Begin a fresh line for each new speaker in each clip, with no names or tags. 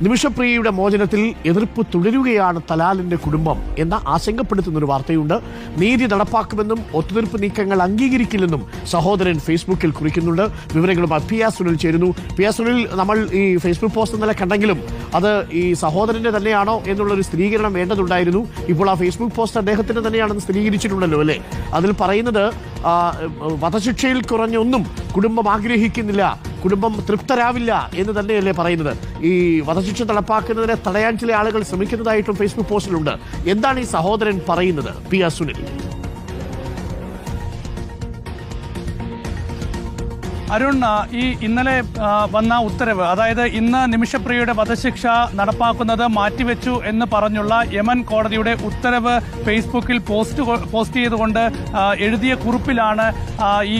നിമിഷപ്രിയയുടെ മോചനത്തിൽ എതിർപ്പ് തുടരുകയാണ് തലാലിന്റെ കുടുംബം എന്ന ആശങ്കപ്പെടുത്തുന്നൊരു വാർത്തയുണ്ട്. നീതി നടപ്പാക്കുമെന്നും ഒത്തുതീർപ്പ് നീക്കങ്ങൾ അംഗീകരിക്കില്ലെന്നും സഹോദരൻ ഫേസ്ബുക്കിൽ കുറിക്കുന്നുണ്ട്. വിവരങ്ങളുമായി പി ആർ സുനിൽ ചേരുന്നു. പി ആർ സുനിൽ, നമ്മൾ ഈ ഫേസ്ബുക്ക് പോസ്റ്റ് ഇന്നലെ കണ്ടെങ്കിലും അത് ഈ സഹോദരന്റെ തന്നെയാണോ എന്നുള്ളൊരു സ്ഥിരീകരണം വേണ്ടതുണ്ടായിരുന്നു. ഇപ്പോൾ ആ ഫേസ്ബുക്ക് പോസ്റ്റ് അദ്ദേഹത്തിന്റെ തന്നെയാണെന്ന് സ്ഥിരീകരിച്ചിട്ടുണ്ടല്ലോ അല്ലേ? അതിൽ പറയുന്നത് വധശിക്ഷയിൽ കുറഞ്ഞൊന്നും കുടുംബം ആഗ്രഹിക്കുന്നില്ല, കുടുംബം തൃപ്തരാവില്ല എന്ന് തന്നെയല്ലേ പറയുന്നത്. ഈ വധശിക്ഷ നടപ്പാക്കുന്നതിനെ തടയാൻ ചില ആളുകൾ ശ്രമിക്കുന്നതായിട്ടും ഫേസ്ബുക്ക് പോസ്റ്റിലുണ്ട്. എന്താണ് ഈ സഹോദരൻ പറയുന്നത്, പി ആർ സുനിൽ?
അരുൺ, ഈ ഇന്നലെ വന്ന ഉത്തരവ്, അതായത് ഇന്ന് നിമിഷപ്രിയയുടെ വധശിക്ഷ നടപ്പാക്കുന്നത് മാറ്റിവെച്ചു എന്ന് പറഞ്ഞുള്ള യമൻ കോടതിയുടെ ഉത്തരവ് ഫേസ്ബുക്കിൽ പോസ്റ്റ് ചെയ്തുകൊണ്ട് എഴുതിയ കുറിപ്പിലാണ് ഈ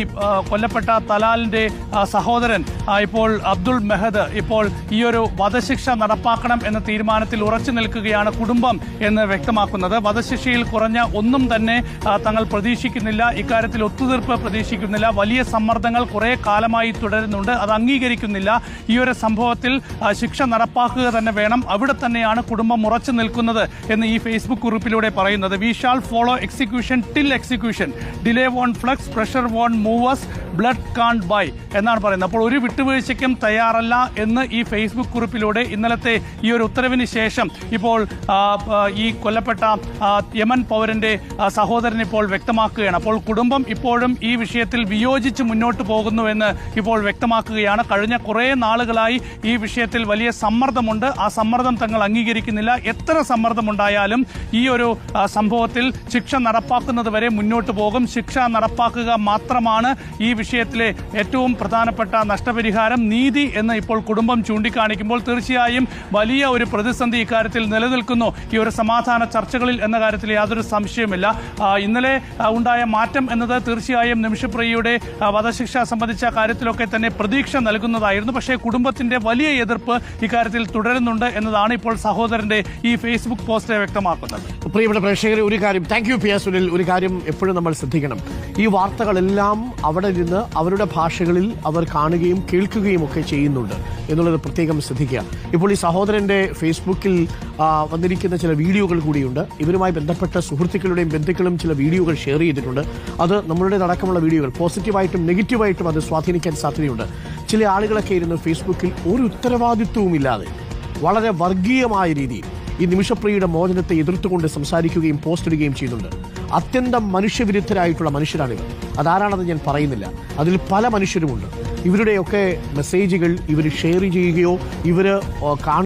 കൊല്ലപ്പെട്ട തലാലിന്റെ സഹോദരൻ ഇപ്പോൾ അബ്ദുൾ മെഹദ് ഇപ്പോൾ ഈ ഒരു വധശിക്ഷ നടപ്പാക്കണം എന്ന തീരുമാനത്തിൽ ഉറച്ചു നിൽക്കുകയാണ് കുടുംബം എന്ന് വ്യക്തമാക്കുന്നത്. വധശിക്ഷയിൽ കുറഞ്ഞ ഒന്നും തന്നെ തങ്ങൾ പ്രതീക്ഷിക്കുന്നില്ല, ഇക്കാര്യത്തിൽ ഒത്തുതീർപ്പ് പ്രതീക്ഷിക്കുന്നില്ല, വലിയ സമ്മർദ്ദങ്ങൾ കുറെ കാലമായി തുടരുന്നുണ്ട്, അത് അംഗീകരിക്കുന്നില്ല. ഈ ഒരു സംഭവത്തിൽ ശിക്ഷ നടപ്പാക്കുക തന്നെ വേണം, അവിടെ തന്നെയാണ് കുടുംബം ഉറച്ചു നിൽക്കുന്നത് എന്ന് ഈ ഫേസ്ബുക്ക് കുറിപ്പിലൂടെ പറയുന്നത്. We shall follow execution till execution, delay won't flux, pressure won't movers, blood count by എന്നാണ് പറയുന്നത്. അപ്പോൾ ഒരു വിട്ടുവീഴ്ചയ്ക്കും തയ്യാറല്ല എന്ന് ഈ ഫേസ്ബുക്ക് കുറിപ്പിലൂടെ ഇന്നലത്തെ ഈ ഒരു ഉത്തരവിന് ശേഷം ഇപ്പോൾ ഈ കൊല്ലപ്പെട്ട യമൻ പൗരന്റെ സഹോദരൻ ഇപ്പോൾ വ്യക്തമാക്കുകയാണ്. അപ്പോൾ കുടുംബം ഇപ്പോഴും ഈ വിഷയത്തിൽ വിയോജിച്ച് മുന്നോട്ട് പോകുന്നുവെന്ന് ഇപ്പോൾ വ്യക്തമാക്കുകയാണ്. കഴിഞ്ഞ കുറേ നാളുകളായി ഈ വിഷയത്തിൽ വലിയ സമ്മർദ്ദമുണ്ട്, ആ സമ്മർദ്ദം തങ്ങൾ അംഗീകരിക്കുന്നില്ല. എത്ര സമ്മർദ്ദമുണ്ടായാലും ഈ ഒരു സംഭവത്തിൽ ശിക്ഷ നടപ്പാക്കുന്നത് വരെ മുന്നോട്ട് പോകും. ശിക്ഷ നടപ്പാക്കുക മാത്രമാണ് ഈ വിഷയത്തിലെ ഏറ്റവും പ്രധാനപ്പെട്ട നഷ്ടപരിഹാരം, നീതി എന്ന് ഇപ്പോൾ കുടുംബം ചൂണ്ടിക്കാണിക്കുമ്പോൾ തീർച്ചയായും വലിയ ഒരു പ്രതിസന്ധി ഇക്കാര്യത്തിൽ നിലനിൽക്കുന്നു ഈ ഒരു സമാധാന ചർച്ചകളിൽ എന്ന കാര്യത്തിൽ യാതൊരു സംശയമില്ല. ഇന്നലെ ഉണ്ടായ മാറ്റം എന്നത് തീർച്ചയായും നിമിഷപ്രിയയുടെ വധശിക്ഷ സംബന്ധിച്ച കാര്യത്തിലൊക്കെ തന്നെ പ്രതീക്ഷ നൽകുന്നതായിരുന്നു. പക്ഷേ കുടുംബത്തിന്റെ വലിയ എതിർപ്പ് ഇക്കാര്യത്തിൽ തുടരുന്നുണ്ട് എന്നതാണ് ഇപ്പോൾ സഹോദരന്റെ ഈ ഫേസ്ബുക്ക് പോസ്റ്റ് വ്യക്തമാക്കുന്നത്.
പ്രിയപ്പെട്ട പ്രേക്ഷകരെ, ഒരു കാര്യം, thank you P R Sunil, ഒരു കാര്യം എപ്പോഴും നമ്മൾ ശ്രദ്ധിക്കണം. ഈ വാർത്തകളെല്ലാം അവിടെ നിന്ന് അവരുടെ ഭാഷകളിൽ അവർ കാണുകയും കേൾക്കുകയും ഒക്കെ ചെയ്യുന്നുണ്ട് എന്നുള്ളത് പ്രത്യേകം ശ്രദ്ധിക്കുക. ഇപ്പോൾ ഈ സഹോദരന്റെ ഫേസ്ബുക്കിൽ വന്നിരിക്കുന്ന ചില വീഡിയോകൾ കൂടിയുണ്ട്. ഇവരുമായി ബന്ധപ്പെട്ട സുഹൃത്തുക്കളുടെയും ബന്ധുക്കളും ചില വീഡിയോകൾ ഷെയർ ചെയ്തിട്ടുണ്ട്. അത് നമ്മളുടെ അടക്കമുള്ള വീഡിയോകൾ പോസിറ്റീവായിട്ടും നെഗറ്റീവായിട്ടും അത് സ്വാധീനിക്കാൻ സാധ്യതയുണ്ട്. ചില ആളുകളൊക്കെ ഇരുന്ന് ഫേസ്ബുക്കിൽ ഒരു ഉത്തരവാദിത്വവുമില്ലാതെ വളരെ വർഗീയമായ രീതിയിൽ ഈ നിമിഷപ്രിയയുടെ മോചനത്തെ എതിർത്തുകൊണ്ട് സംസാരിക്കുകയും പോസ്റ്റ് ഇടുകയും ചെയ്യുന്നുണ്ട്. അത്യന്തം മനുഷ്യവിരുദ്ധരായിട്ടുള്ള മനുഷ്യരാണിവർ. അതാരാണെന്ന് ഞാൻ പറയുന്നില്ല, അതിൽ പല മനുഷ്യരുമുണ്ട്. ഇവരുടെയൊക്കെ മെസ്സേജുകൾ ഇവർ ഷെയർ ചെയ്യുകയോ ഇവർ